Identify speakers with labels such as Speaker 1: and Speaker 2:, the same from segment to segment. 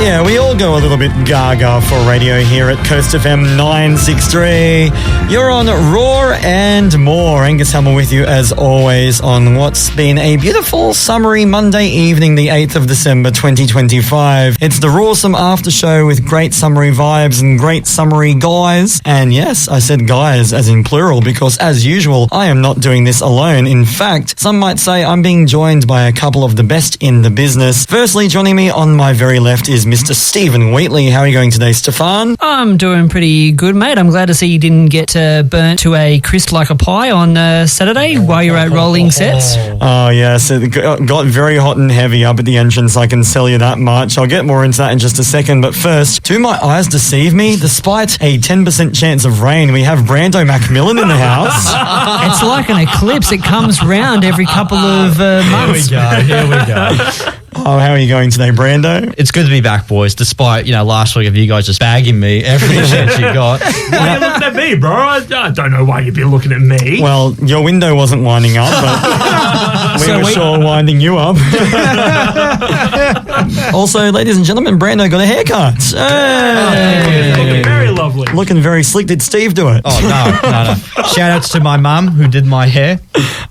Speaker 1: Yeah, we all go a little bit gaga for radio here at Coast FM 963. You're on Raw and More. Angus Hamel with you as always on what's been a beautiful summery Monday evening, the 8th of December 2025. It's the Rawsome after show with great summery vibes and great summery guys. And yes, I said guys as in plural because as usual, I am not doing this alone. In fact, some might say I'm being joined by a couple of the best in the business. Firstly, joining me on my very left is Mr. Stephen Wheatley. How are you going today, Stefan?
Speaker 2: I'm doing pretty good, mate. I'm glad to see you didn't get burnt to a crisp like a pie on Saturday while you're at Rolling Sets.
Speaker 1: Oh, yes. It got very hot and heavy up at the entrance, I can tell you that much. I'll get more into that in just a second. But first, do my eyes deceive me? Despite a 10% chance of rain, we have Brando Macmillan in the house.
Speaker 2: It's like an eclipse. It comes round every couple of months.
Speaker 3: Here we go.
Speaker 1: Oh, how are you going today, Brando?
Speaker 3: It's good to be back, boys, despite, last week of you guys just bagging me every chance you got.
Speaker 4: Why are you looking at me, bro? I don't know why you'd be looking at me.
Speaker 1: Well, your window wasn't winding up, but we were sure winding you up. Also, ladies and gentlemen, Brando got a haircut. Hey.
Speaker 4: Looking very lovely.
Speaker 1: Looking very slick. Did Steve do it?
Speaker 3: Oh, no. Shout outs to my mum who did my hair.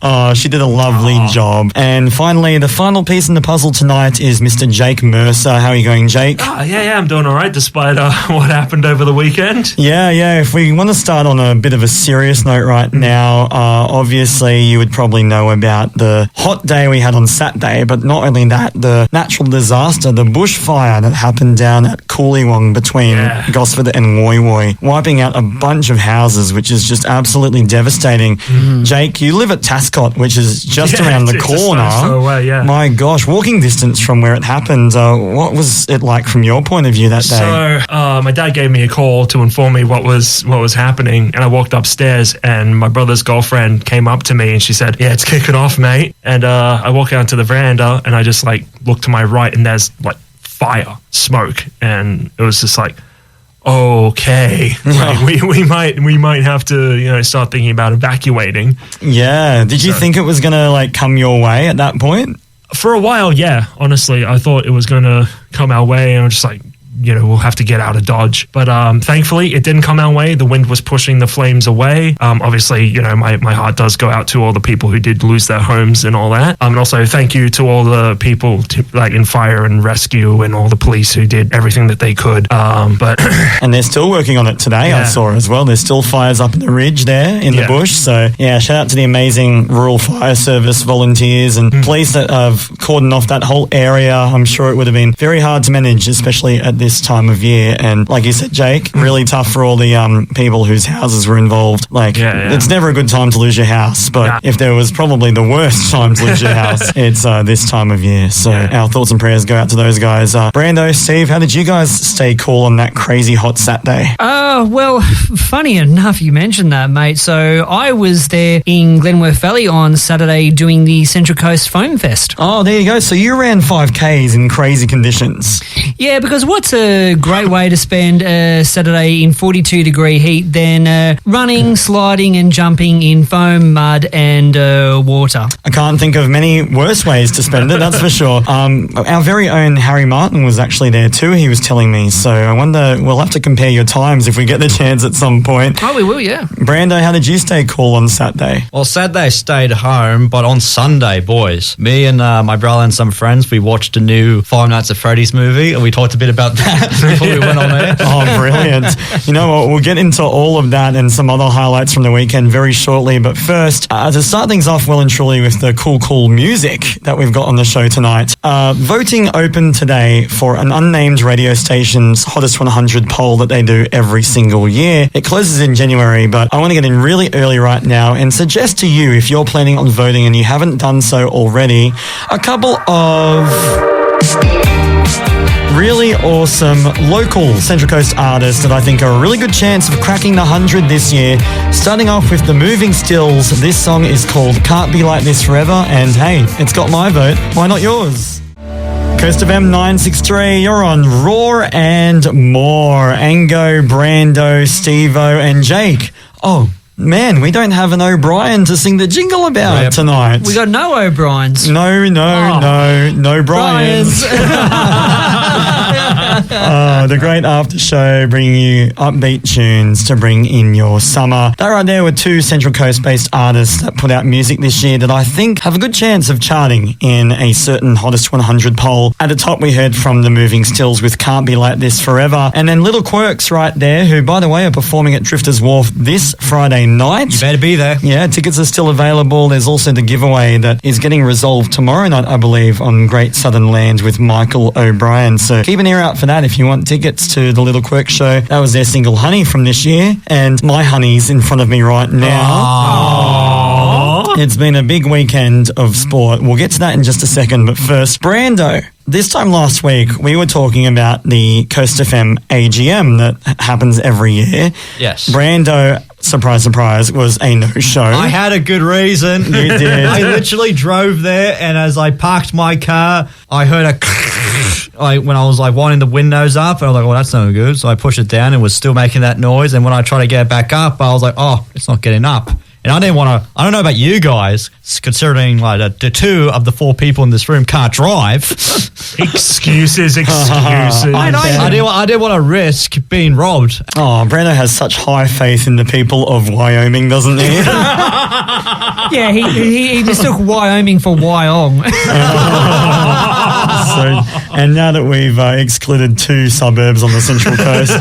Speaker 1: Oh, she did a lovely job. And finally, the final piece in the puzzle tonight is Mr. Jake Mercer. How are you going, Jake?
Speaker 4: Yeah, I'm doing all right despite what happened over the weekend.
Speaker 1: Yeah. If we want to start on a bit of a serious note right now, obviously you would probably know about the hot day we had on Saturday, but not only that, the natural disaster, the bushfire that happened down at Coolywong between Gosford and Woy Woy, wiping out a bunch of houses, which is just absolutely devastating. Jake, you live at Tascott, which is just around the corner.
Speaker 4: Just so away, yeah.
Speaker 1: My gosh, walking distance from where it happened. What was it like from your point of view that day?
Speaker 4: So, my dad gave me a call to inform me what was happening, and I walked upstairs, and my brother's girlfriend came up to me, and she said, "Yeah, it's kicking off, mate." And I walk out to the veranda, and I just look to my right, and there's fire, smoke, and it was just okay, we might have to start thinking about evacuating.
Speaker 1: Yeah. Did you think it was gonna come your way at that point?
Speaker 4: For a while, yeah. Honestly, I thought it was going to come our way, and I'm just we'll have to get out of Dodge. But thankfully, it didn't come our way. The wind was pushing the flames away. Obviously, my heart does go out to all the people who did lose their homes and all that. And also, thank you to all the people in fire and rescue and all the police who did everything that they could. But
Speaker 1: and they're still working on it today, I saw as well. There's still fires up in the ridge there in the bush. So, shout out to the amazing Rural Fire Service volunteers and police that have cordoned off that whole area. I'm sure it would have been very hard to manage, especially at this time of year. And like you said, Jake, really tough for all the people whose houses were involved. It's never a good time to lose your house, but if there was probably the worst time to lose your house, it's this time of year. So our thoughts and prayers go out to those guys. Brando, Steve, how did you guys stay cool on that crazy hot Saturday?
Speaker 2: Well, funny enough you mentioned that, mate. So I was there in Glenworth Valley on Saturday doing the Central Coast Foam Fest.
Speaker 1: Oh, there you go. So you ran 5Ks in crazy conditions.
Speaker 2: Yeah, because what's a great way to spend a Saturday in 42-degree heat than running, sliding and jumping in foam, mud and water?
Speaker 1: I can't think of many worse ways to spend it, that's for sure. Our very own Harry Martin was actually there too, he was telling me. So I wonder, we'll have to compare your times if we get the chance at some point.
Speaker 2: Oh, we will, yeah.
Speaker 1: Brando, how did you stay cool on Saturday?
Speaker 3: Well, Saturday I stayed home, but on Sunday, boys, me and my brother and some friends, we watched a new Five Nights at Freddy's movie, and we talked a bit about that before we went on air.
Speaker 1: Oh, brilliant. You know what, we'll get into all of that and some other highlights from the weekend very shortly, but first, to start things off well and truly with the cool music that we've got on the show tonight. Voting opened today for an unnamed radio station's Hottest 100 poll that they do every single year. It closes in January, but I want to get in really early right now and suggest to you, if you're planning on voting and you haven't done so already, a couple of really awesome local Central Coast artists that I think are a really good chance of cracking the 100 this year. Starting off with the Moving Stills. This song is called Can't Be Like This Forever, and hey, it's got my vote. Why not yours? Coast FM 963, you're on Raw and More. Ango, Brando, Steve-O and Jake. Oh, man, we don't have an O'Brien to sing the jingle about tonight.
Speaker 2: We got no O'Briens.
Speaker 1: No Bryans. The great after show bringing you upbeat tunes to bring in your summer. That right there were two Central Coast based artists that put out music this year that I think have a good chance of charting in a certain Hottest 100 poll. At the top we heard from the Moving Stills with Can't Be Like This Forever, and then Little Quirks right there, who by the way are performing at Drifters Wharf this Friday night.
Speaker 3: You better be there.
Speaker 1: Yeah, tickets are still available. There's also the giveaway that is getting resolved tomorrow night, I believe, on Great Southern Land with Michael O'Brien. So keep an ear out for that if you want tickets to the Little Quirk show. That was their single Honey from this year, and my honey's in front of me right now.
Speaker 4: Aww.
Speaker 1: It's been a big weekend of sport. We'll get to that in just a second, but first, Brando. This time last week, we were talking about the Coast FM AGM that happens every year.
Speaker 3: Yes.
Speaker 1: Brando, surprise, surprise, was a no-show.
Speaker 3: I had a good reason.
Speaker 1: You did.
Speaker 3: I literally drove there, and as I parked my car, I heard a when I was like winding the windows up, and I was like, well, that's no good. So I pushed it down and was still making that noise. And when I tried to get it back up, I was like, oh, it's not getting up. And I didn't want to, I don't know about you guys, considering like the two of the four people in this room can't drive.
Speaker 4: Excuses.
Speaker 3: I didn't want to risk being robbed.
Speaker 1: Oh, Brando has such high faith in the people of Wyoming, doesn't he?
Speaker 2: Yeah, he mistook Wyoming for Wyong.
Speaker 1: And now that we've excluded two suburbs on the Central Coast,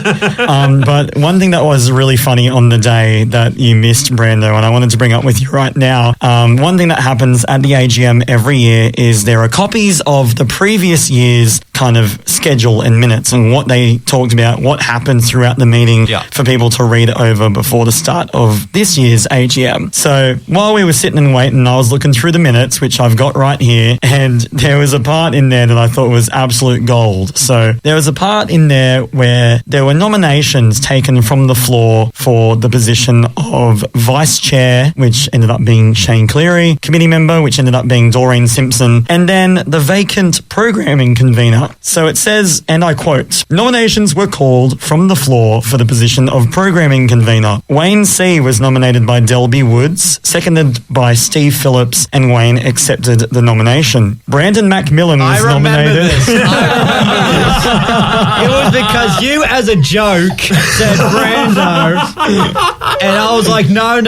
Speaker 1: but one thing that was really funny on the day that you missed, Brando, and I wanted to bring up with you right now, one thing that happens at the AGM every year is there are copies of the previous year's kind of schedule and minutes and what they talked about, what happened throughout the meeting for people to read over before the start of this year's AGM. So while we were sitting and waiting, I was looking through the minutes, which I've got right here, and there was a part in there that I thought was absolute gold. So there was a part in there where there were nominations taken from the floor for the position of Vice Chair, which ended up being Shane Cleary, Committee Member, which ended up being Doreen Simpson, and then the vacant Programming Convener. So it says, and I quote, nominations were called from the floor for the position of Programming Convener. Wayne C. was nominated by Delby Woods, seconded by Steve Phillips, and Wayne accepted the nomination. Brandon Macmillan was nominated.
Speaker 3: It was because you, as a joke, said Brando, and I was like, no.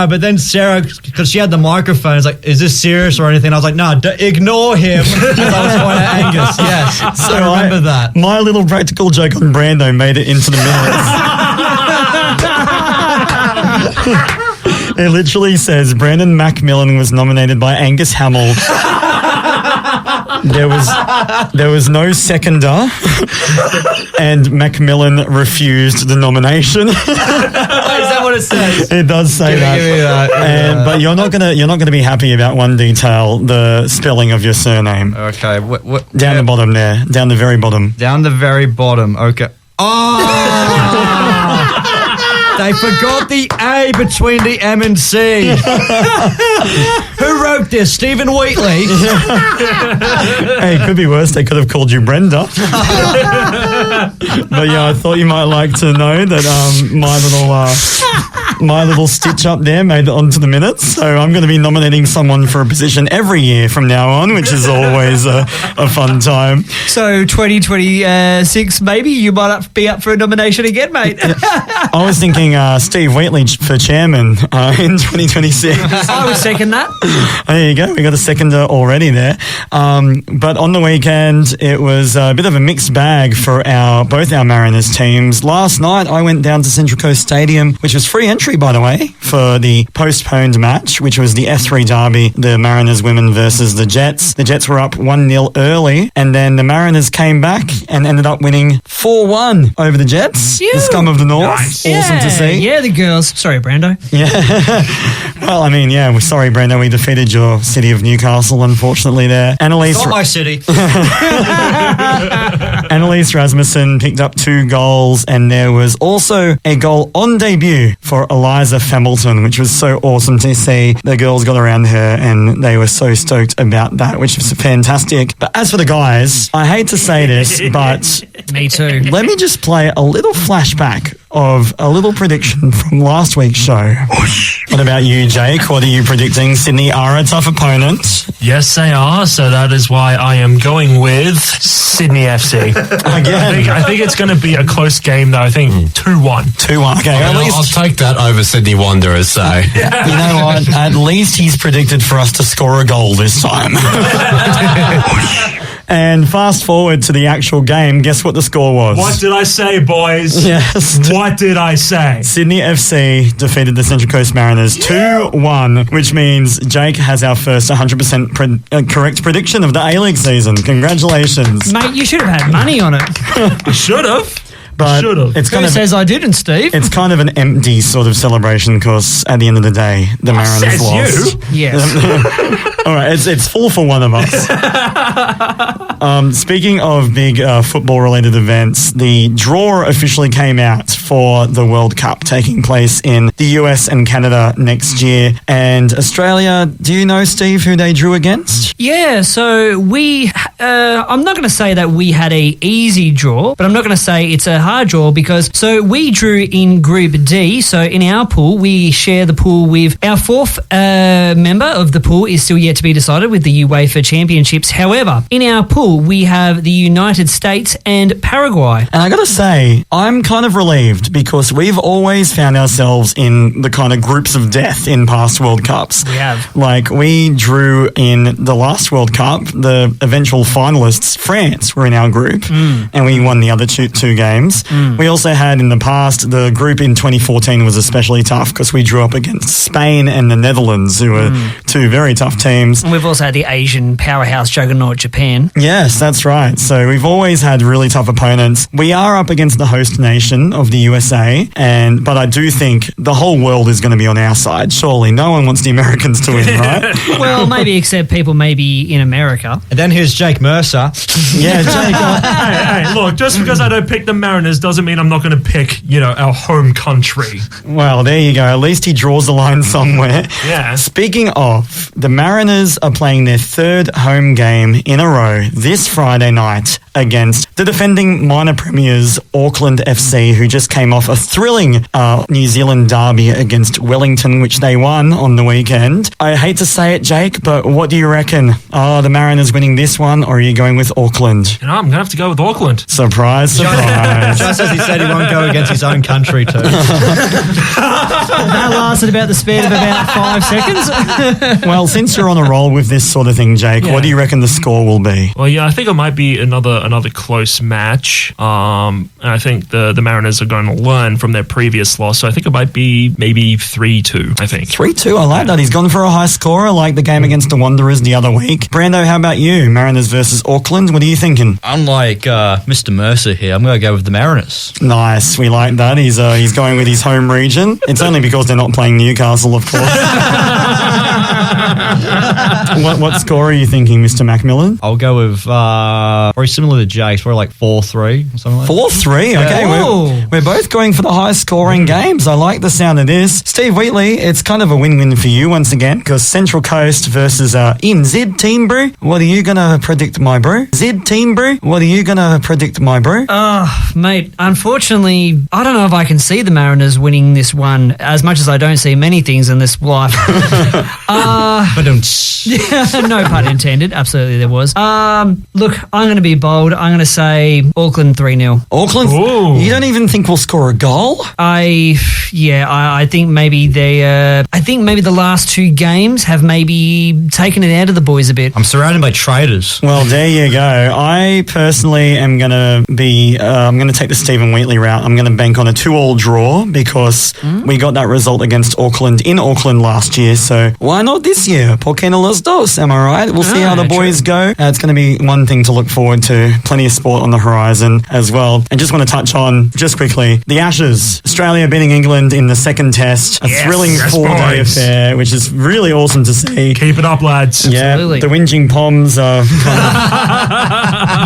Speaker 3: But then Sarah, because she had the microphone, was like, is this serious or anything? I was like, no, ignore him. As I was pointing at Angus. Yes, so I remember that.
Speaker 1: My little practical joke on Brando made it into the minutes. It literally says Brandon Macmillan was nominated by Angus Hamill. There was no seconder, and Macmillan refused the nomination.
Speaker 3: Is that what it says?
Speaker 1: It does say that.
Speaker 3: Give me that.
Speaker 1: But you're not gonna be happy about one detail: the spelling of your surname.
Speaker 3: Okay,
Speaker 1: down the bottom there, down the very bottom.
Speaker 3: Down the very bottom. Okay. Oh. They forgot the A between the M and C. Who wrote this? Stephen Wheatley?
Speaker 1: Hey, it could be worse. They could have called you Brenda. But yeah, I thought you might like to know that my little stitch up there made it onto the minutes. So I'm going to be nominating someone for a position every year from now on, which is always a fun time.
Speaker 2: So 2026, maybe you might be up for a nomination again, mate.
Speaker 1: I was thinking Steve Wheatley for chairman in 2026.
Speaker 2: I would second that.
Speaker 1: There you go. We got a seconder already there. But on the weekend, it was a bit of a mixed bag for both our Mariners teams. Last night, I went down to Central Coast Stadium, which was free entry, by the way, for the postponed match, which was the F3 derby, the Mariners women versus the Jets. The Jets were up 1-0 early, and then the Mariners came back and ended up winning 4-1 over the Jets, the scum of the North.
Speaker 4: Nice.
Speaker 1: Awesome to see.
Speaker 2: Yeah, the girls. Sorry, Brando.
Speaker 1: Yeah. Well, I mean, yeah, we're sorry, Brando. We defeated your city of Newcastle, unfortunately, there.
Speaker 3: Not my city.
Speaker 1: Annalise Rasmussen picked up 2 goals, and there was also a goal on debut for Eliza Hamilton, which was so awesome to see. The girls got around her, and they were so stoked about that, which was fantastic. But as for the guys, I hate to say this, but
Speaker 2: Me too.
Speaker 1: let me just play a little flashback of a little prediction from last week's show. What about you, Jake? What are you predicting? Sydney are a tough opponent.
Speaker 4: Yes, they are. So that is why I am going with Sydney FC.
Speaker 1: Again.
Speaker 4: I think it's going to be a close game, though. I think 2-1.
Speaker 1: 2-1. Okay, at least...
Speaker 5: I'll take that over Sydney Wanderers, so.
Speaker 1: You know what? At least he's predicted for us to score a goal this time. And fast forward to the actual game. Guess what the score was?
Speaker 4: What did I say, boys?
Speaker 1: Yes.
Speaker 4: What did I say?
Speaker 1: Sydney FC defeated the Central Coast Mariners 2-1, which means Jake has our first 100% correct prediction of the A-League season. Congratulations.
Speaker 2: Mate, you should have had money on it.
Speaker 4: I should have.
Speaker 1: But
Speaker 4: Should've.
Speaker 1: it's kind
Speaker 2: Who
Speaker 1: of
Speaker 2: says I didn't, Steve?
Speaker 1: it's kind of an empty sort of celebration because at the end of the day, the Mariners
Speaker 4: Says
Speaker 1: lost.
Speaker 4: you.
Speaker 2: Yes.
Speaker 1: All right, it's full for one of us. Speaking of big football-related events, the draw officially came out for the World Cup taking place in the US and Canada next year. And Australia, do you know, Steve, who they drew against?
Speaker 2: Yeah, so we, I'm not going to say that we had a easy draw, but I'm not going to say it's a hard draw because, so we drew in Group D. So in our pool, we share the pool with our fourth member of the pool is still yet to be decided with the UEFA Championships. However, in our pool, we have the United States and Paraguay.
Speaker 1: And I got to say, I'm kind of relieved because we've always found ourselves in the kind of groups of death in past World Cups.
Speaker 2: We have.
Speaker 1: Like, we drew in the last World Cup, the eventual finalists, France, were in our group, and we won the other two games. We also had in the past, the group in 2014 was especially tough because we drew up against Spain and the Netherlands, who were two very tough teams.
Speaker 2: And we've also had the Asian powerhouse juggernaut, Japan.
Speaker 1: Yes, that's right. So we've always had really tough opponents. We are up against the host nation of the USA, but I do think the whole world is going to be on our side. Surely no one wants the Americans to win, right?
Speaker 2: Well, maybe except people maybe in America.
Speaker 3: And then here's Jake Mercer.
Speaker 1: Yeah, Jake.
Speaker 4: Hey, look, just because I don't pick the Mariners doesn't mean I'm not going to pick, our home country.
Speaker 1: Well, there you go. At least he draws the line somewhere.
Speaker 4: Yeah.
Speaker 1: Speaking of, the Mariners are playing their third home game in a row this Friday night against the defending minor premiers Auckland FC, who just came off a thrilling New Zealand derby against Wellington, which they won on the weekend. I hate to say it, Jake, but what do you reckon? Are the Mariners winning this one, or are you going with Auckland?
Speaker 4: I'm going to have to go with Auckland.
Speaker 1: Surprise, surprise.
Speaker 3: Just as he said he won't go against his own country too.
Speaker 2: That lasted about the span of about 5 seconds.
Speaker 1: Well, since you're on a roll with this sort of thing, Jake, what do you reckon the score will be?
Speaker 4: Well, yeah, I think it might be another close match. And I think the Mariners are going to learn from their previous loss. So I think it might be maybe 3-2, I think.
Speaker 1: 3-2, I like that. He's gone for a high score, like the game against the Wanderers the other week. Brando, how about you? Mariners versus Auckland, what are you thinking?
Speaker 3: Unlike Mr. Mercer here, I'm going to go with the Mariners.
Speaker 1: Nice, we like that. He's going with his home region. It's only because they're not playing Newcastle, of course. What score are you thinking, Mr. Macmillan?
Speaker 3: I'll go with very similar to Jake's, probably like 4-3 or something like that.
Speaker 1: 4-3, okay.
Speaker 2: Oh.
Speaker 1: We're both going for the highest scoring games. I like the sound of this. Steve Wheatley, it's kind of a win-win for you once again because Central Coast versus NZ Team Brew. What are you going to predict, my brew? Z Team Brew. What are you going to predict, my brew?
Speaker 2: Mate, unfortunately, I don't know if I can see the Mariners winning this one as much as I don't see many things in this life. No pun intended. Absolutely there was. Look, I'm going to be bold. I'm going to say Auckland 3-0.
Speaker 1: Auckland?
Speaker 4: Ooh.
Speaker 1: You don't even think we'll score a goal?
Speaker 2: I think maybe the last two games have maybe taken it out of the boys a bit.
Speaker 3: I'm surrounded by traitors.
Speaker 1: Well, there you go. I personally am going to be, I'm going to take the Stephen Wheatley route. I'm going to bank on a 2-2 draw because we got that result against Auckland in Auckland last year. So why not this year? ¿Por qué no los dos? Am I right? We'll see how the boys go. It's going to be one thing to look forward to. Plenty of sport on the horizon as well. And just want to touch on, just quickly, the Ashes. Australia beating England in the second test. A thrilling 4-day
Speaker 4: boys.
Speaker 1: affair, which is really awesome to see.
Speaker 4: Keep it up, lads.
Speaker 1: Yeah,
Speaker 2: Absolutely.
Speaker 1: the whinging Poms are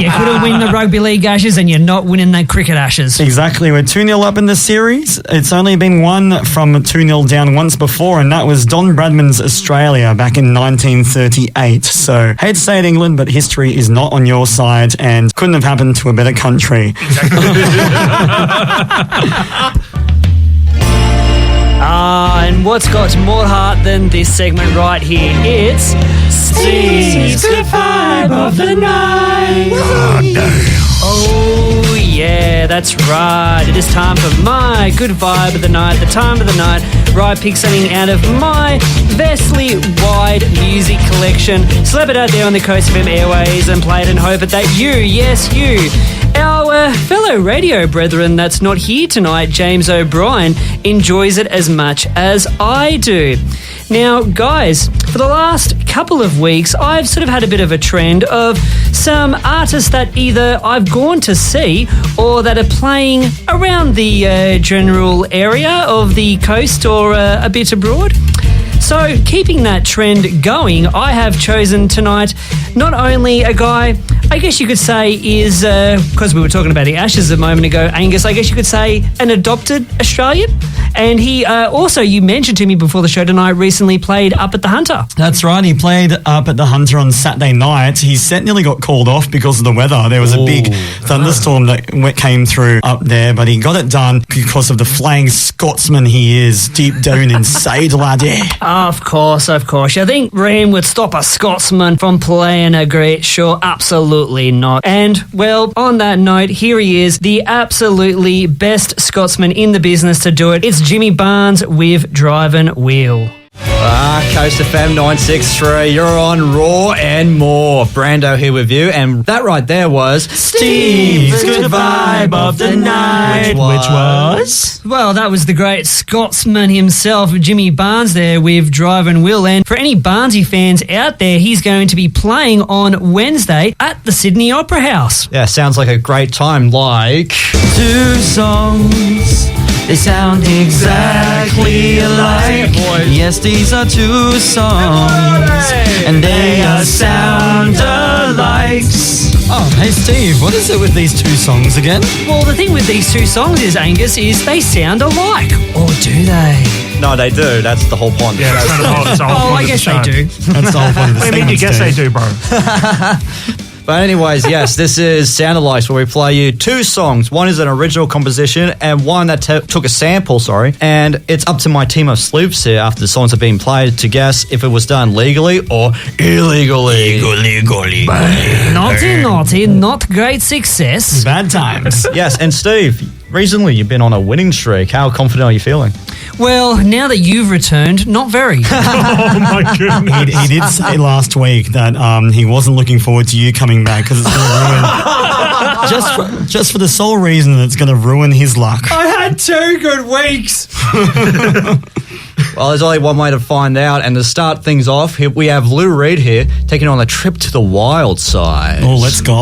Speaker 2: You couldn't win the Rugby League Ashes and you're not winning the Cricket Ashes.
Speaker 1: exactly. We're 2-0 up in the series. It's only been won from 2-0 down once before, and that was Don Bradman's Australia back in 1938. So, hate to say it, England, but history is not on your side and couldn't have happened to a better country.
Speaker 2: And what's got more heart than this segment right here? It's Steve's Good Vibe of the Night. Oh, yeah, that's right. It is time for my Good Vibe of the Night. The time of the night where I pick something out of my vastly wide music collection, slap it out there on the Coast FM airways and play it and hope that you, yes, you, our fellow radio brethren that's not here tonight, James O'Brien, enjoys it as much as I do. Now, guys, for the last couple of weeks, I've sort of had a bit of a trend of some artists that either I've gone to see or that are playing around the general area of the coast or a bit abroad. So, keeping that trend going, I have chosen tonight not only a guy, I guess you could say is, because we were talking about the Ashes a moment ago, Angus, I guess you could say an adopted Australian. And he also, you mentioned to me before the show tonight, recently played up at the Hunter.
Speaker 1: That's right. He played up at the Hunter on Saturday night. His set nearly got called off because of the weather. There was a big thunderstorm that came through up there, but he got it done because of the flying Scotsman he is deep down inside, laddie.
Speaker 2: Of course. I think rain would stop a Scotsman from playing a great show. Absolutely not. And, well, on that note, here he is, the absolutely best Scotsman in the business to do it. It's Jimmy Barnes with Driving Wheel.
Speaker 3: Coast FM 963, you're on Raw and More. Brando here with you, and that right there was
Speaker 1: Steve's Good Vibe of the Night.
Speaker 3: Which was?
Speaker 2: Well, that was the great Scotsman himself, Jimmy Barnes, there with Driving Wheel. And for any Barnesy fans out there, he's going to be playing on Wednesday at the Sydney Opera House.
Speaker 3: Yeah, sounds like a great time, like...
Speaker 1: Two songs, they sound exactly alike. Yes, these are two songs, and they are sound alikes. Oh, hey Steve, what is it with these two songs again?
Speaker 2: Well, the thing with these two songs is, Angus, is they sound alike. Or do they?
Speaker 3: No, they do. That's the whole point.
Speaker 4: Yeah, that's the whole
Speaker 2: Oh,
Speaker 4: point
Speaker 2: I
Speaker 4: of the
Speaker 2: guess
Speaker 4: show.
Speaker 2: they do.
Speaker 1: That's the whole point of the
Speaker 4: What do you mean you
Speaker 1: segment,
Speaker 4: guess they
Speaker 1: Steve.
Speaker 4: do, bro?
Speaker 3: But anyways, yes, this is Sound Alikes, where we play you two songs. One is an original composition and one that took a sample, and it's up to my team of sleuths here after the songs have been played to guess if it was done legally or illegally.
Speaker 2: Naughty, not great success.
Speaker 1: Bad times.
Speaker 3: Yes, and Steve, recently you've been on a winning streak. How confident are you feeling?
Speaker 2: Well, now that you've returned, not very.
Speaker 4: Oh my goodness.
Speaker 1: He did say last week that he wasn't looking forward to you coming back because it's going to ruin just for the sole reason that it's going to ruin his luck.
Speaker 2: I had 2 good weeks.
Speaker 3: Well, there's only one way to find out, and to start things off, here we have Lou Reed here taking on a trip to the wild side.
Speaker 1: Oh, let's go.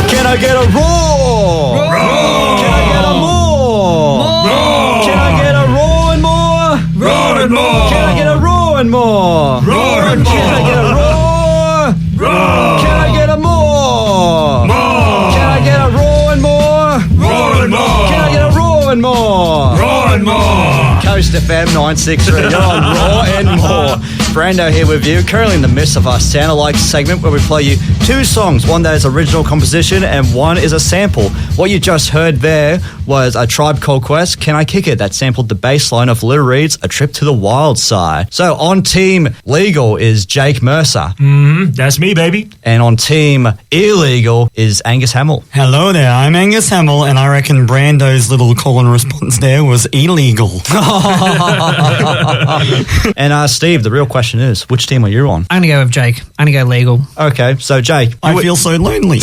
Speaker 3: Can I get a roar?
Speaker 2: Roar!
Speaker 3: Can I get a more?
Speaker 2: More!
Speaker 3: Can I get a roar and more?
Speaker 4: Roar and more.
Speaker 3: Can I get a roar and more?
Speaker 4: Roar and more.
Speaker 3: Can I get a roar?
Speaker 4: Roar.
Speaker 3: Can I get a more?
Speaker 4: More.
Speaker 3: Can I get a roar and more?
Speaker 4: Roar and more.
Speaker 3: Can I get a roar and more?
Speaker 4: Roar and more.
Speaker 3: Coast FM 963, you're on Raw and More. Brando here with you, currently in the midst of our Sound Alike segment where we play you two songs, one that is original composition and one is a sample. What you just heard there was A Tribe Called Quest, Can I Kick It? That sampled the bass line of Lou Reed's A Trip to the Wild Side. So on Team Legal is Jake Mercer,
Speaker 4: That's me, baby.
Speaker 3: and on Team Illegal is Angus Hamill.
Speaker 1: Hello there, I'm Angus Hamill, and I reckon Brando's little call and response there was illegal.
Speaker 3: And Steve, the real question is, which team are you on?
Speaker 2: I'm going to go with Jake. I'm going to go legal.
Speaker 3: Okay, so Jake,
Speaker 1: I feel so lonely.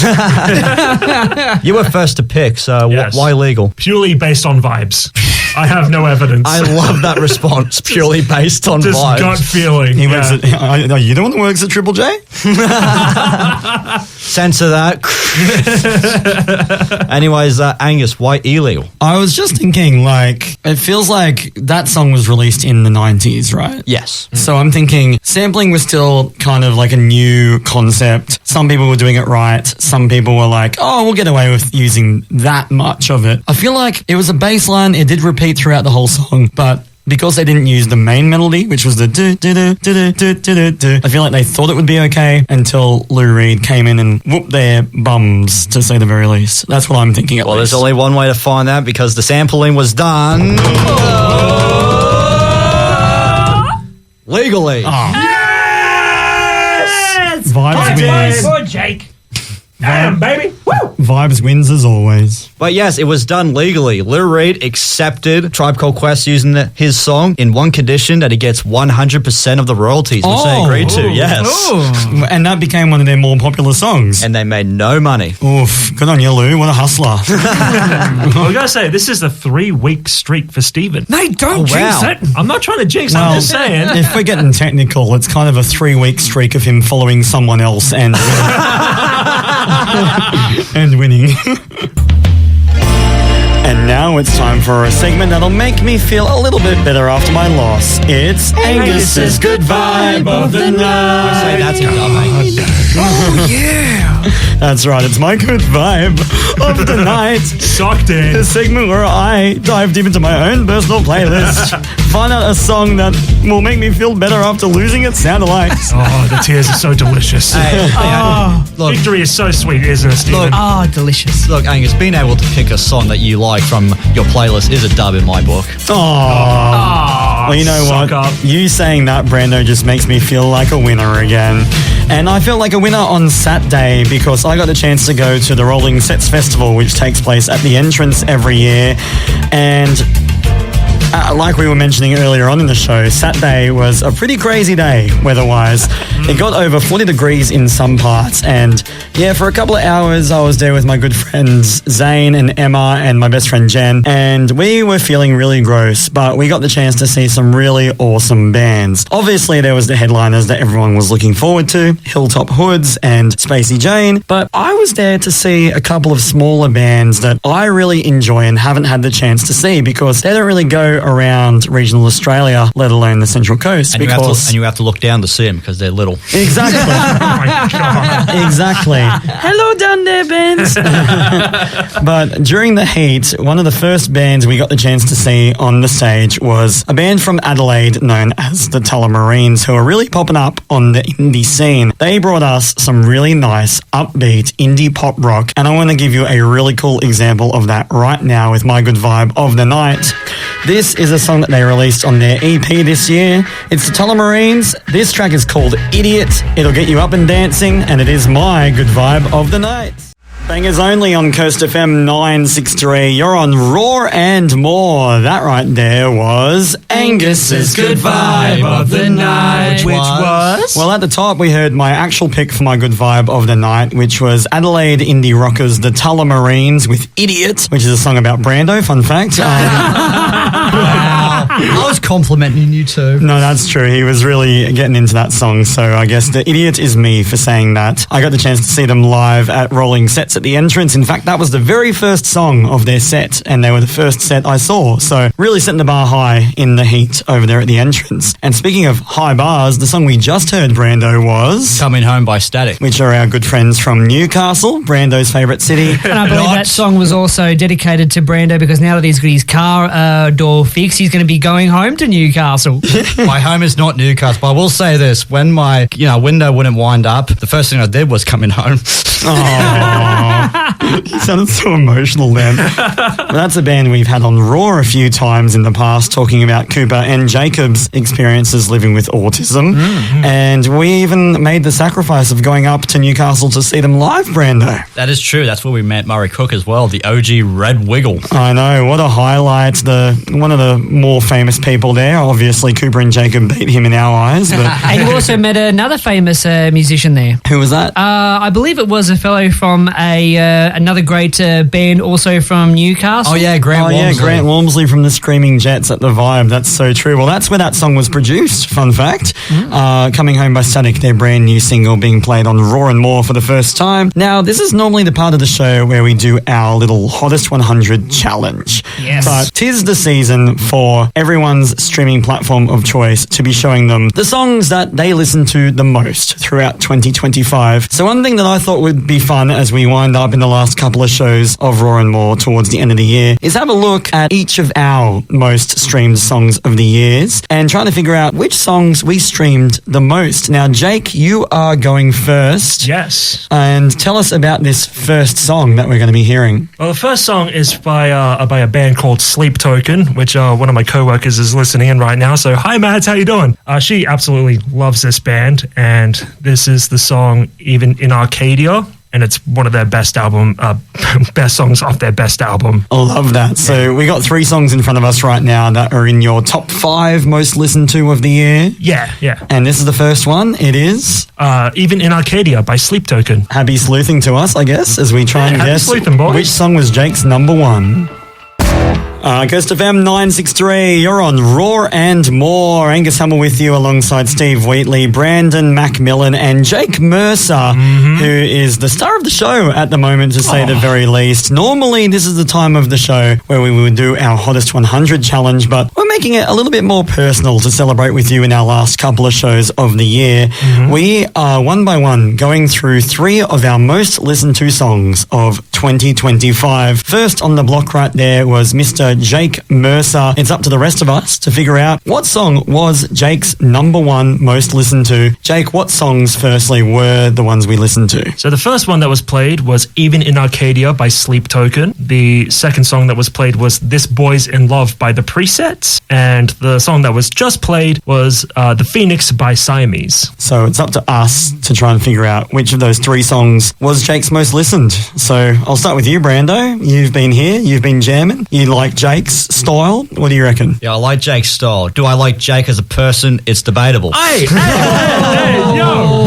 Speaker 3: you were first to pick, so
Speaker 4: Yes.
Speaker 3: why legal?
Speaker 4: Purely based on vibes. I have no evidence.
Speaker 3: I love that response, purely based on
Speaker 4: Just
Speaker 3: vibes.
Speaker 4: gut feeling.
Speaker 1: He
Speaker 4: Yeah.
Speaker 1: works at, are you the one that works at Triple J?
Speaker 3: Censor that. Anyways, Angus, why illegal?
Speaker 1: I was just thinking, like, it feels like that song was released in the 90s, right?
Speaker 3: Yes.
Speaker 1: So I'm thinking sampling was still kind of like a new concept. Some people were doing it right. Some people were like, oh, we'll get away with using that much of it. I feel like it was a bass line. It did repeat throughout the whole song, but because they didn't use the main melody, which was the do do do do do do do. I feel like they thought it would be okay until Lou Reed came in and whooped their bums, to say the very least. That's what I'm thinking.
Speaker 3: Well, there's only one way to find that because the sampling was done legally.
Speaker 1: Vibes wins.
Speaker 2: Good, Jake.
Speaker 4: Damn, baby. Woo!
Speaker 1: Vibes wins as always.
Speaker 3: But yes, it was done legally. Lou Reed accepted Tribe Called Quest using his song in one condition, that he gets 100% of the royalties, which they agreed to, yes.
Speaker 1: And that became one of their more popular songs.
Speaker 3: And they made no money.
Speaker 1: Oof, good on you, Lou. What a hustler.
Speaker 4: I gotta say, this is a 3-week streak for Steven.
Speaker 2: Mate, don't jinx
Speaker 3: wow.
Speaker 2: it.
Speaker 4: I'm not trying to jinx, I'm just saying.
Speaker 1: If we're getting technical, it's kind of a 3-week streak of him following someone else and and winning. And now it's time for a segment that'll make me feel a little bit better after my loss. It's Angus's Good Vibe of the Night.
Speaker 3: That's a
Speaker 1: That's right, it's my good vibe of the night.
Speaker 4: Sucked in.
Speaker 1: The segment where I dive deep into my own personal playlist, find out a song that will make me feel better after losing it, sound alike.
Speaker 4: Oh, the tears are so delicious.
Speaker 3: Look,
Speaker 4: Victory is so sweet, isn't it, Steven?
Speaker 2: Ah, delicious.
Speaker 3: look, Angus, being able to pick a song that you like from your playlist is a dub in my book.
Speaker 1: Oh. Well, you know what?
Speaker 4: Suck up.
Speaker 1: You saying that, Brando, just makes me feel like a winner again. And I felt like a winner on Saturday because I got the chance to go to the Rolling Sets Festival, which takes place at the entrance every year. And like we were mentioning earlier on in the show, Saturday was a pretty crazy day weather-wise. It got over 40 degrees in some parts, and yeah, for a couple of hours I was there with my good friends Zane and Emma and my best friend Jen, and we were feeling really gross, but we got the chance to see some really awesome bands. Obviously there was the headliners that everyone was looking forward to, Hilltop Hoods and Spacey Jane, but I was there to see a couple of smaller bands that I really enjoy and haven't had the chance to see because they don't really go around regional Australia, let alone the Central Coast.
Speaker 3: And you have to look down to see them because they're little.
Speaker 1: Exactly.
Speaker 4: Oh my God.
Speaker 1: Exactly. Hello down there, bands. But during the heat, one of the first bands we got the chance to see on the stage was a band from Adelaide known as the Tullamarines, who are really popping up on the indie scene. They brought us some really nice, upbeat indie pop rock, and I want to give you a really cool example of that right now with my good vibe of the night. This is a song that they released on their EP this year. It's the Tullamarines. This track is called Idiot. It'll get you up and dancing, and it is my good vibe of the night. Bangers only on Coast FM 963. You're on Raw and More. That right there was Angus's Good Vibe of the Night.
Speaker 3: Which was?
Speaker 1: Well, at the top, we heard my actual pick for my good vibe of the night, which was Adelaide indie rockers, the Tullamarines, with Idiot, which is a song about Brando, fun fact.
Speaker 3: I was complimenting you too.
Speaker 1: No, that's true. He was really getting into that song, so I guess the idiot is me for saying that. I got the chance to see them live at Rolling Sets at the entrance. In fact, that was the very first song of their set, and they were the first set I saw, so really setting the bar high in the heat over there at the entrance. And speaking of high bars, the song we just heard, Brando, was
Speaker 3: Coming Home by Static.
Speaker 1: which are our good friends from Newcastle, Brando's favourite city.
Speaker 2: And I believe that song was also dedicated to Brando because now that he's got his car door fixed, he's going to be going home to Newcastle.
Speaker 3: My home is not Newcastle, but I will say this. When my window wouldn't wind up, the first thing I did was coming home.
Speaker 1: You sounded so emotional then. Well, that's a band we've had on Raw a few times in the past, talking about Cooper and Jacob's experiences living with autism. And we even made the sacrifice of going up to Newcastle to see them live, Brando.
Speaker 3: That is true. That's where we met Murray Cook as well, the OG Red Wiggle.
Speaker 1: I know, what a highlight. One of the more famous people there. Obviously, Cooper and Jacob beat him in our eyes. But
Speaker 2: And you also met another famous musician there.
Speaker 1: who was that?
Speaker 2: I believe it was a fellow from another great band also from Newcastle.
Speaker 3: Oh, yeah, Grant Walmsley.
Speaker 1: Grant Walmsley from the Screaming Jets at the Vibe. That's so true. Well, that's where that song was produced. Fun fact. Coming Home by Static, their brand new single being played on Raw and More for the first time. Now, this is normally the part of the show where we do our little Hottest 100 challenge.
Speaker 2: Yes.
Speaker 1: But 'tis the season for everyone's streaming platform of choice to be showing them the songs that they listen to the most throughout 2025. So one thing that I thought would be fun as we wind up in the last couple of shows of Raw and More towards the end of the year is have a look at each of our most streamed songs of the years and trying to figure out which songs we streamed the most. Now, Jake, you are going first.
Speaker 4: Yes.
Speaker 1: And tell us about this first song that we're going to be hearing.
Speaker 4: Well, the first song is by a band called Sleep Token, which one of my co-workers is listening in right now. So, hi, Mads, how you doing? She absolutely loves this band, and this is the song Even in Arcadia. And it's one of their best songs off their best album.
Speaker 1: I love that. So we got 3 songs in front of us right now that are in your top 5 most listened to of the year.
Speaker 4: Yeah.
Speaker 1: And this is the first one. It is
Speaker 4: Even in Arcadia by Sleep Token.
Speaker 1: Happy sleuthing to us, I guess, as we try and
Speaker 4: Happy
Speaker 1: guess
Speaker 4: sleuthing, boys.
Speaker 1: which song was Jake's number 1. Coast FM 963, you're on Raw and More. Angus Hummel with you alongside Steve Wheatley, Brandon Macmillan and Jake Mercer, who is the star of the show at the moment, to say the very least. Normally, this is the time of the show where we would do our Hottest 100 challenge, but we're making it a little bit more personal to celebrate with you in our last couple of shows of the year. We are one by one going through 3 of our most listened to songs of 2025. First on the block right there was Mr. Jake Mercer. It's up to the rest of us to figure out what song was Jake's number 1 most listened to. Jake, what songs firstly were the ones we listened to?
Speaker 4: So the first one that was played was Even in Arcadia by Sleep Token. The second song that was played was This Boy's in Love by The Presets. And the song that was just played was The Phoenix by Siamese.
Speaker 1: So it's up to us to try and figure out which of those 3 songs was Jake's most listened. So I'll start with you, Brando. You've been here, you've been jamming. You like Jake's style? What do you reckon?
Speaker 3: Yeah, I like Jake's style. Do I like Jake as a person? It's debatable.
Speaker 4: Hey, yo!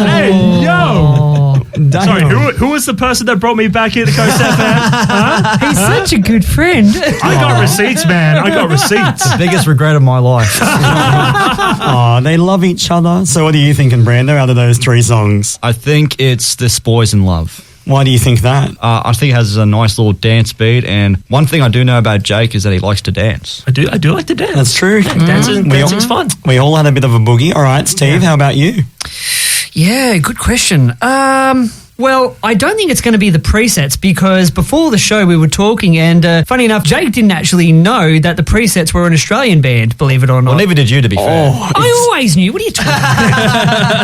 Speaker 4: Sorry, who was the person that brought me back here to Coast FM?
Speaker 2: He's such a good friend.
Speaker 4: I got receipts, man. I got receipts.
Speaker 3: Biggest regret of my life.
Speaker 1: Oh, they love each other. So what are you thinking, Brando, out of those 3 songs?
Speaker 3: I think it's This Boy's in Love.
Speaker 1: Why do you think that?
Speaker 3: I think it has a nice little dance beat, and one thing I do know about Jake is that he likes to dance.
Speaker 4: I do like to dance.
Speaker 1: That's true.
Speaker 4: Dancing's fun.
Speaker 1: We all had a bit of a boogie. All right, Steve, how about you?
Speaker 2: Yeah, good question. Well, I don't think it's going to be The Presets, because before the show we were talking, and funny enough, Jake didn't actually know that The Presets were an Australian band, believe it or not.
Speaker 3: Well, neither did you, to be fair.
Speaker 2: I always knew. What are you talking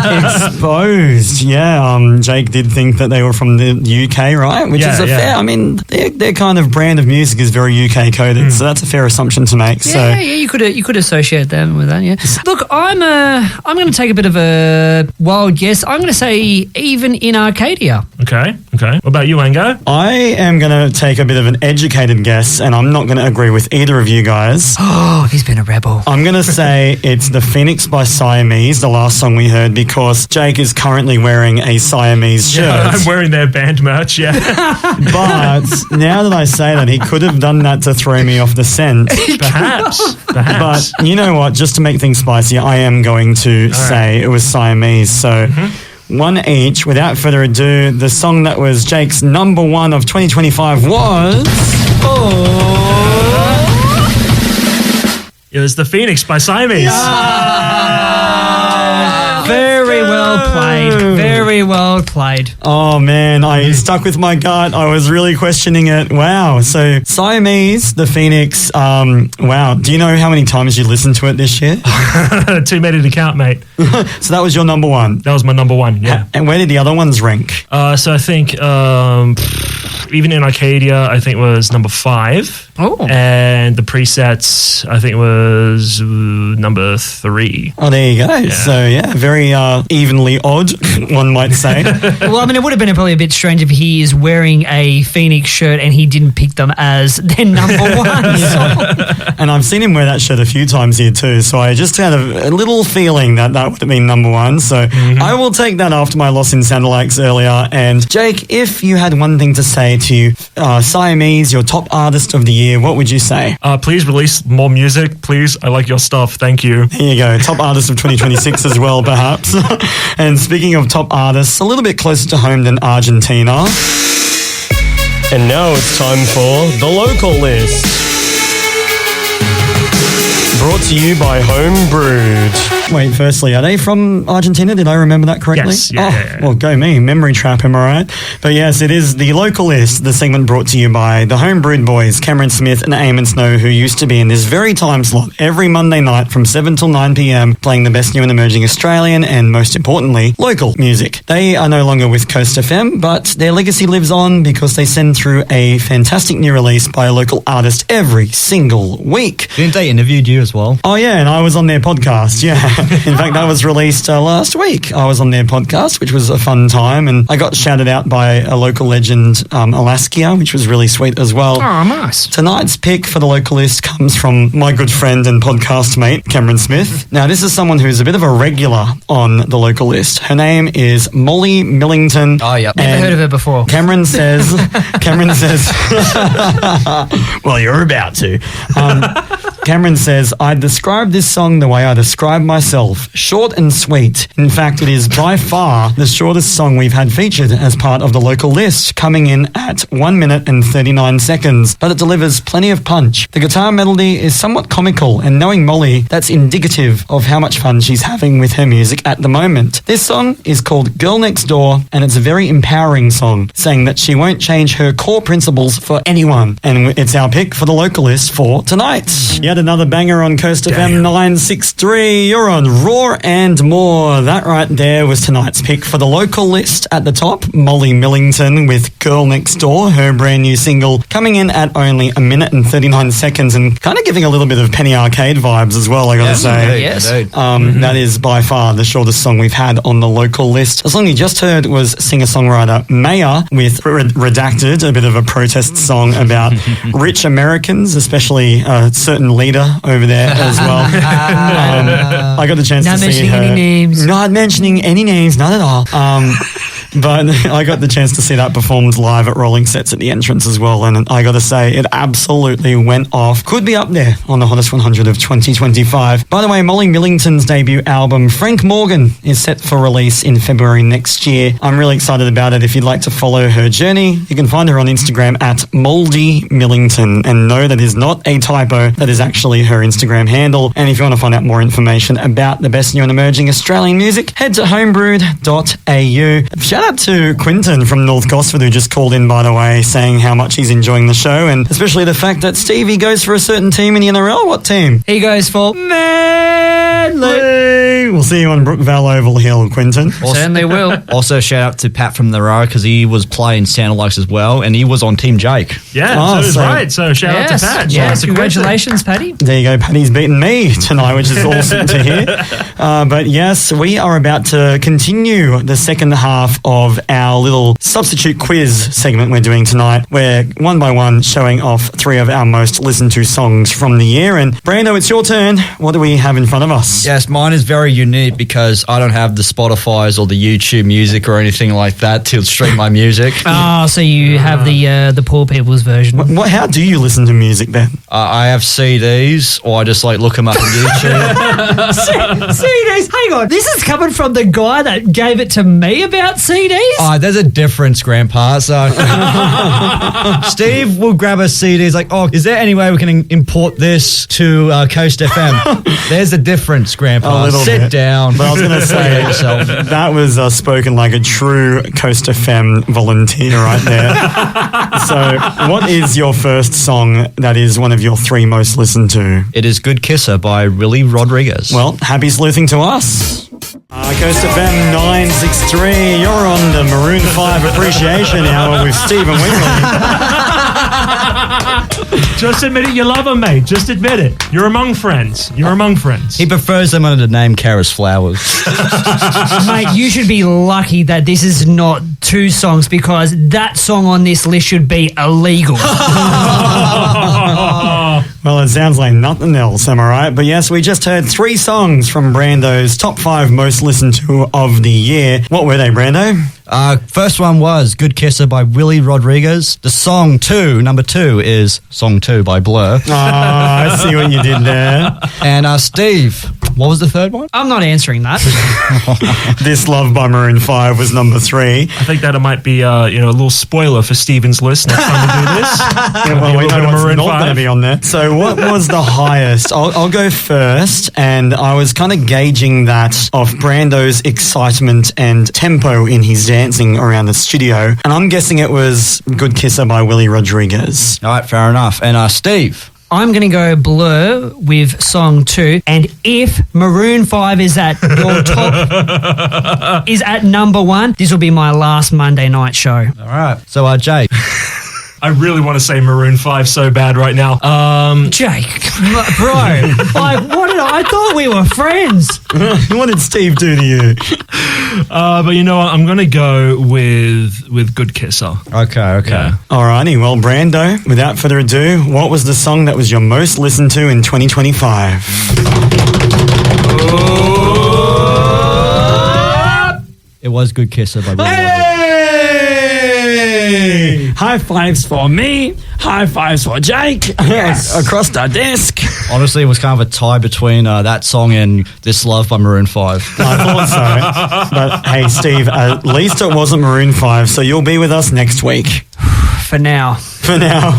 Speaker 2: about?
Speaker 1: Exposed. Yeah, Jake did think that they were from the UK, right? Which is a fair, I mean, their kind of brand of music is very UK coded, so that's a fair assumption to make.
Speaker 2: Yeah, you could associate them with that, yeah. Look, I'm going to take a bit of a wild guess. I'm going to say Even in Arcadia.
Speaker 4: Okay. What about you, Ango?
Speaker 1: I am going to take a bit of an educated guess, and I'm not going to agree with either of you guys.
Speaker 2: Oh, he's been a rebel.
Speaker 1: I'm going to say it's The Phoenix by Siamese, the last song we heard, because Jake is currently wearing a Siamese shirt.
Speaker 4: Yeah, I'm wearing their band merch, yeah.
Speaker 1: But now that I say that, he could have done that to throw me off the scent.
Speaker 4: Perhaps.
Speaker 1: But you know what? Just to make things spicy, I am going to say it was Siamese. So 1 each. Without further ado, the song that was Jake's number 1 of 2025 was...
Speaker 4: It was The Phoenix by Siamese.
Speaker 2: Very well played. Very well played.
Speaker 1: Oh, man, I stuck with my gut. I was really questioning it. Wow. So Siamese, The Phoenix, wow. Do you know how many times you listened to it this year?
Speaker 4: Too many to count, mate.
Speaker 1: So that was your number 1.
Speaker 4: That was my number 1, yeah.
Speaker 1: And where did the other ones rank?
Speaker 4: So I think Even in Arcadia, I think was number 5.
Speaker 2: Oh.
Speaker 4: And The Presets, I think was number 3.
Speaker 1: Oh, there you go. Yeah. So, yeah, very evenly odd, one might say.
Speaker 2: Well, I mean, it would have been probably a bit strange if he is wearing a Phoenix shirt and he didn't pick them as their number 1 song.
Speaker 1: And I've seen him wear that shirt a few times here too, so I just had a little feeling that would have been number 1. So I will take that after my loss in Sandalax earlier. And Jake, if you had one thing to say to Siamese, your top artist of the year, what would you say?
Speaker 4: Please release more music. Please, I like your stuff. Thank you.
Speaker 1: There you go. Top artist of 2026 as well, perhaps. And speaking of top artists, a little bit closer to home than Argentina.
Speaker 6: And now it's time for the local list. Brought to you by Home Brewed.
Speaker 1: Wait, firstly, are they from Argentina? Did I remember that correctly?
Speaker 4: Yes, yeah.
Speaker 1: Well, go me. Memory trap, am I right? But yes, it is the Local List, the segment brought to you by the Homebrewed Boys, Cameron Smith and Eamon Snow, who used to be in this very time slot every Monday night from 7 till 9 p.m, playing the best new and emerging Australian and, most importantly, local music. They are no longer with Coast FM, but their legacy lives on because they send through a fantastic new release by a local artist every single week.
Speaker 3: Didn't they interviewed you as well?
Speaker 1: Oh, yeah, and I was on their podcast, yeah. In fact, that was released last week. I was on their podcast, which was a fun time, and I got shouted out by a local legend, Alaskia, which was really sweet as well.
Speaker 2: Oh, nice.
Speaker 1: Tonight's pick for the Local List comes from my good friend and podcast mate, Cameron Smith. Now, this is someone who's a bit of a regular on the Local List. Her name is Molly Millington.
Speaker 3: Oh, yeah.
Speaker 2: Never heard of her before.
Speaker 1: Cameron says, well, you're about to. Cameron says, I describe this song the way I describe myself, short and sweet. In fact, it is by far the shortest song we've had featured as part of the Local List, coming in at 1 minute and 39 seconds, but it delivers plenty of punch. The guitar melody is somewhat comical, and knowing Molly, that's indicative of how much fun she's having with her music at the moment. This song is called Girl Next Door, and it's a very empowering song, saying that she won't change her core principles for anyone, and it's our pick for the Local List for tonight. Yet another banger on Coast FM 963. You're on Raw and More. That right there was tonight's pick for the Local List. At the top, Molly Millington with Girl Next Door, her brand new single, coming in at only 1 minute and 39 seconds and kind of giving a little bit of Penny Arcade vibes as well, I gotta say.
Speaker 2: Yes.
Speaker 1: That is by far the shortest song we've had on the Local List. The song you just heard was singer-songwriter Maya with Redacted, a bit of a protest song about rich Americans, especially a certain leader over there as well. I got the chance
Speaker 2: Not
Speaker 1: to see her.
Speaker 2: mentioning any names.
Speaker 1: Not mentioning any names, not at all. But I got the chance to see that performed live at Rolling Sets at the entrance as well, and I got to say, it absolutely went off. Could be up there on the Hottest 100 of 2025. By the way, Molly Millington's debut album, Frank Morgan, is set for release in February next year. I'm really excited about it. If you'd like to follow her journey, you can find her on Instagram at Moldy Millington. And no, that is not a typo. That is actually her Instagram handle. And if you want to find out more information about the best new and emerging Australian music, head to homebrewed.au. Shout out to Quinton from North Gosford, who just called in, by the way, saying how much he's enjoying the show, and especially the fact that Stevie goes for a certain team in the NRL. What team?
Speaker 2: He goes for
Speaker 1: Manly. We'll see you on Brookvale Oval Hill, Quinton.
Speaker 2: Certainly will.
Speaker 3: Also, shout out to Pat from the Row, because he was playing Sound Likes as well, and he was on Team Jake.
Speaker 4: Yeah,
Speaker 1: Oh,
Speaker 4: so is
Speaker 1: so-
Speaker 4: right. So shout out to Pat.
Speaker 2: Yes,
Speaker 4: So
Speaker 2: congratulations, Paddy.
Speaker 1: There you go, Paddy's beaten me tonight, which is awesome to hear. But yes, we are about to continue the second half of our little substitute quiz segment we're doing tonight. We're one by one showing off 3 of our most listened to songs from the year. And Brando, it's your turn. What do we have in front of us?
Speaker 3: Yes, mine is very unique because I don't have the Spotify's or the YouTube music or anything like that to stream my music.
Speaker 2: Oh, so you have the poor people's version.
Speaker 1: How do you listen to music, Ben?
Speaker 3: I have CDs, or I just like look them up on YouTube.
Speaker 2: CDs. Hang on. This is coming from the guy that gave it to me about CDs?
Speaker 3: There's a difference, Grandpa. So Steve will grab a CD. He's like, oh, is there any way we can import this to Coast FM? There's a difference, Grandpa.
Speaker 1: A little
Speaker 3: Sit
Speaker 1: bit.
Speaker 3: down.
Speaker 1: But I was going to say,
Speaker 3: yourself.
Speaker 1: that was spoken like a true Coast FM volunteer right there. So what is your first song that is one of your 3 most listened to?
Speaker 3: It is Good Kisser by Willie Rodriguez.
Speaker 1: Well, happy sleuthing to us. Coast FM 963, you're on the Maroon 5 Appreciation Hour with Stephen Wheatley.
Speaker 4: Just admit it, you love him, mate. Just admit it. You're among friends. You're among friends.
Speaker 3: he prefers them under the name Karis Flowers.
Speaker 2: Mate, you should be lucky that this is not 2 songs, because that song on this list should be illegal.
Speaker 1: Well, it sounds like nothing else, am I right? But yes, we just heard 3 songs from Brando's top 5 most listened to of the year. What were they, Brando?
Speaker 3: First one was Good Kisser by Willie Rodriguez. The song number 2 is Song 2 by Blur.
Speaker 1: Oh, I see what you did there.
Speaker 3: And Steve, what was the third one?
Speaker 2: I'm not answering that.
Speaker 1: This Love by Maroon 5 was number 3.
Speaker 4: I think that it might be a little spoiler for Steven's list next time we do this.
Speaker 1: Yeah, well, we know what's
Speaker 4: Maroon
Speaker 1: not
Speaker 4: 5.
Speaker 1: going to be on there. So what was the highest? I'll go first, and I was kind of gauging that off Brando's excitement and tempo in his dancing around the studio, and I'm guessing it was Good Kisser by Willie Rodriguez.
Speaker 3: All right, fair enough. And Steve?
Speaker 2: I'm going to go Blur with Song 2. And if Maroon 5 is at your top, is at number 1, this will be my last Monday night show.
Speaker 3: All right. So, Jake?
Speaker 4: I really want to say Maroon 5 so bad right now.
Speaker 2: Jake, bro, like, I thought we were friends.
Speaker 1: What did Steve do to you?
Speaker 4: But you know what? I'm going to go with Good Kisser.
Speaker 3: Okay.
Speaker 4: Yeah.
Speaker 1: Alrighty, well, Brando, without further ado, what was the song that was your most listened to in 2025?
Speaker 3: It was Good Kisser by Willie Rodriguez.
Speaker 1: High fives for me. High fives for Jake. Yes. Across the desk.
Speaker 3: Honestly, it was kind of a tie between that song and This Love by Maroon 5.
Speaker 1: I thought so. But hey, Steve, at least it wasn't Maroon 5, so you'll be with us next week.
Speaker 2: For now.
Speaker 1: For now.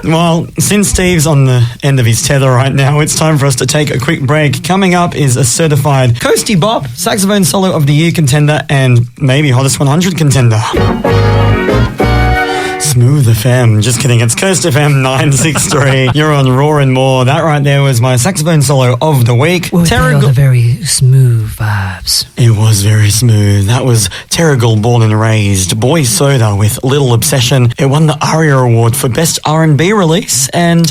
Speaker 1: Well, since Steve's on the end of his tether right now, it's time for us to take a quick break. Coming up is a certified Coastie Bop, Saxophone Solo of the Year contender, and maybe Hottest 100 contender. Smooth FM. Just kidding. It's Coast FM 963. You're on Raw and More. That right there was my saxophone solo of the week.
Speaker 2: Well, they are the very smooth vibes.
Speaker 1: It was very smooth. That was Terrigal, Born and Raised. Boy Soda with Little Obsession. It won the ARIA Award for Best R&B Release, and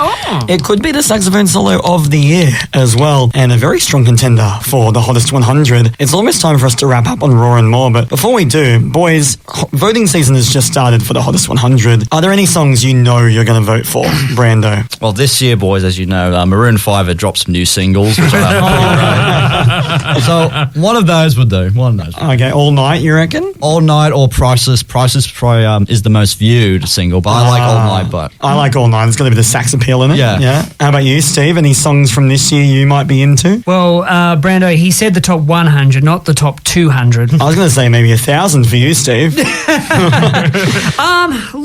Speaker 1: it could be the saxophone solo of the year as well, and a very strong contender for the Hottest 100. It's almost time for us to wrap up on Raw and More, but before we do, boys, voting season has just started for the Hottest 100. Are there any songs you know you're going to vote for, Brando?
Speaker 3: Well, this year, boys, as you know, Maroon 5 had dropped some new singles, which I So one of those would do. One of those.
Speaker 1: Okay, All Night, you reckon?
Speaker 3: All Night or Priceless. Priceless probably is the most viewed single, but I like All Night. But
Speaker 1: I like All Night. It's got to be the sax appeal in it.
Speaker 3: Yeah.
Speaker 1: How about you, Steve? Any songs from this year you might be into?
Speaker 2: Well, Brando, he said the top 100, not the top 200.
Speaker 1: I was going to say maybe 1,000 for you, Steve.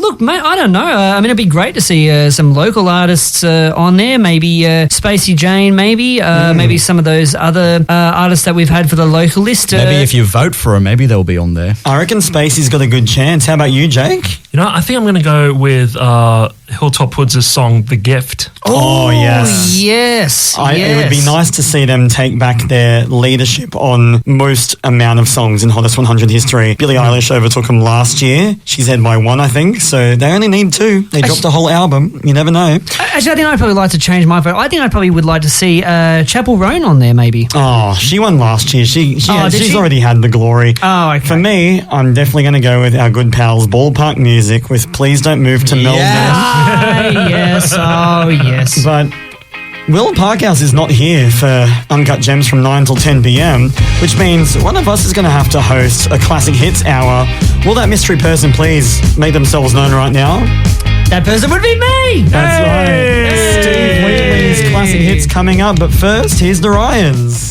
Speaker 2: Look, mate, I don't know. I mean, it'd be great to see some local artists on there. Maybe Spacey Jane, maybe some of those other artists that we've had for the local list.
Speaker 3: maybe if you vote for them, maybe they'll be on there.
Speaker 1: I reckon Spacey's got a good chance. How about you, Jake?
Speaker 4: You know, I think I'm going to go with Hilltop Hoods' song "The Gift."
Speaker 1: Oh, yes.
Speaker 2: Yes.
Speaker 1: It would be nice to see them take back their leadership on most amount of songs in Hottest 100 history. Billie Eilish overtook them last year. She's ahead by 1, I think, so they only need 2. They dropped a whole album. You never know.
Speaker 2: Actually, I think I'd probably like to change my vote. I think I probably would like to see Chapel Roan on there, maybe.
Speaker 1: Oh, she won last year. She's
Speaker 2: she?
Speaker 1: already had the glory.
Speaker 2: Oh, okay.
Speaker 1: For me, I'm definitely going to go with our good pals Ballpark Music with Please Don't Move to Melbourne.
Speaker 2: Yes. Oh, yes.
Speaker 1: But Will Parkhouse is not here for Uncut Gems from 9 till 10 p.m, which means one of us is going to have to host a Classic Hits Hour. Will that mystery person please make themselves known right now?
Speaker 2: That person would be me.
Speaker 1: That's right. Steve Wheatley's Classic Hits coming up, but first, here's the Ryans.